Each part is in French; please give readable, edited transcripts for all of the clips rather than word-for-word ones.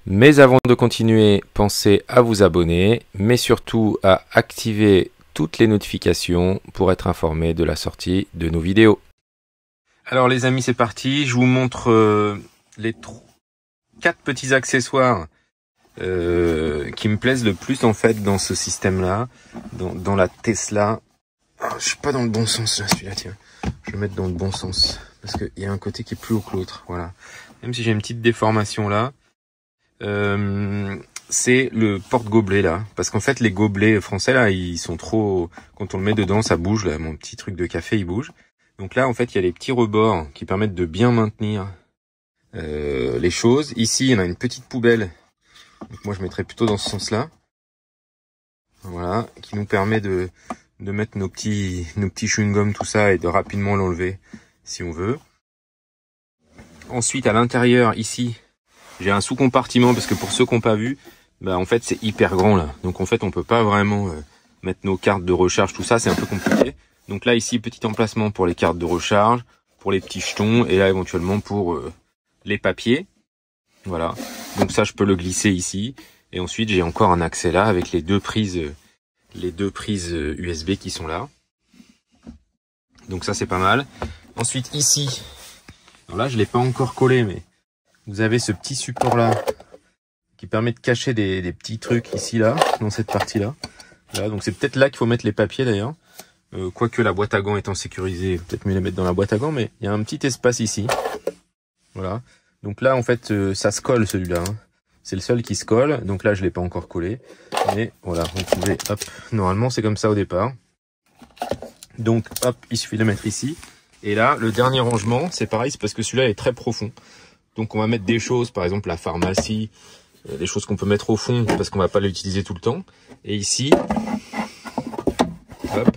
Mais avant de continuer, pensez à vous abonner, mais surtout à activer toutes les notifications pour être informé de la sortie de nos vidéos. Alors les amis, c'est parti, je vous montre les 4 petits accessoires qui me plaisent le plus en fait dans ce système-là, dans la Tesla. Alors, je suis pas dans le bon sens là, celui-là, tiens. Je vais le mettre dans le bon sens, parce qu'il y a un côté qui est plus haut que l'autre, voilà. Même si j'ai une petite déformation là. C'est le porte-gobelet là, parce qu'en fait les gobelets français là, ils sont trop, quand on le met dedans ça bouge là, mon petit truc de café il bouge. Donc là en fait il y a les petits rebords qui permettent de bien maintenir les choses. Ici il y en a une petite poubelle, donc moi je mettrais plutôt dans ce sens là, voilà, qui nous permet de mettre nos petits chewing-gums, tout ça, et de rapidement l'enlever si on veut. Ensuite à l'intérieur ici j'ai un sous-compartiment, parce que pour ceux qui n'ont pas vu, bah en fait c'est hyper grand là. Donc en fait on peut pas vraiment mettre nos cartes de recharge, tout ça, c'est un peu compliqué. Donc là ici petit emplacement pour les cartes de recharge, pour les petits jetons, et là éventuellement pour les papiers. Voilà. Donc ça je peux le glisser ici. Et ensuite j'ai encore un accès là avec les deux prises USB qui sont là. Donc ça c'est pas mal. Ensuite ici, alors là je l'ai pas encore collé, mais vous avez ce petit support là qui permet de cacher des petits trucs ici là, dans cette partie là. Voilà, donc c'est peut-être là qu'il faut mettre les papiers d'ailleurs. Quoique la boîte à gants étant sécurisée, peut-être mieux les mettre dans la boîte à gants, mais il y a un petit espace ici. Voilà. Donc là en fait ça se colle celui-là. Hein. C'est le seul qui se colle. Donc là je l'ai pas encore collé. Mais voilà, vous pouvez, hop, normalement c'est comme ça au départ. Donc hop, il suffit de le mettre ici. Et là, le dernier rangement, c'est pareil, c'est parce que celui-là est très profond. Donc on va mettre des choses, par exemple la pharmacie, des choses qu'on peut mettre au fond parce qu'on va pas l'utiliser tout le temps. Et ici, hop,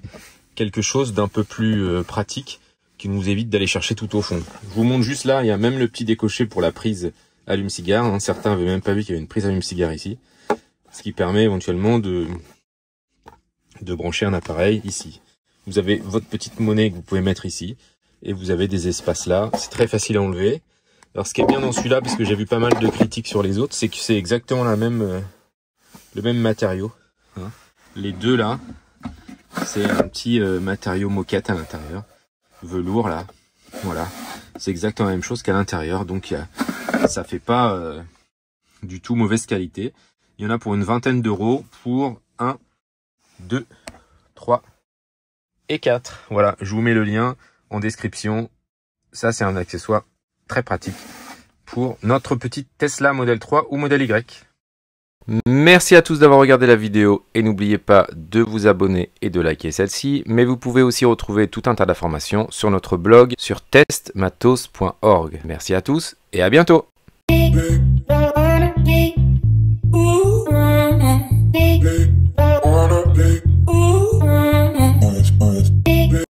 quelque chose d'un peu plus pratique qui nous évite d'aller chercher tout au fond. Je vous montre juste là, il y a même le petit décoché pour la prise allume-cigare. Hein. Certains n'avaient même pas vu qu'il y avait une prise allume-cigare ici. Ce qui permet éventuellement de brancher un appareil ici. Vous avez votre petite monnaie que vous pouvez mettre ici. Et vous avez des espaces là. C'est très facile à enlever. Alors ce qui est bien dans celui-là, parce que j'ai vu pas mal de critiques sur les autres, c'est que c'est exactement le même matériau. Hein. Les deux là, c'est un petit matériau moquette à l'intérieur. Velours là. Voilà. C'est exactement la même chose qu'à l'intérieur. Donc ça fait pas du tout mauvaise qualité. Il y en a pour une vingtaine d'euros pour 1, 2, 3 et 4. Voilà, je vous mets le lien en description. Ça, c'est un accessoire très pratique pour notre petite Tesla Model 3 ou Model Y. Merci à tous d'avoir regardé la vidéo et n'oubliez pas de vous abonner et de liker celle-ci. Mais vous pouvez aussi retrouver tout un tas d'informations sur notre blog sur testmatos.org. Merci à tous et à bientôt.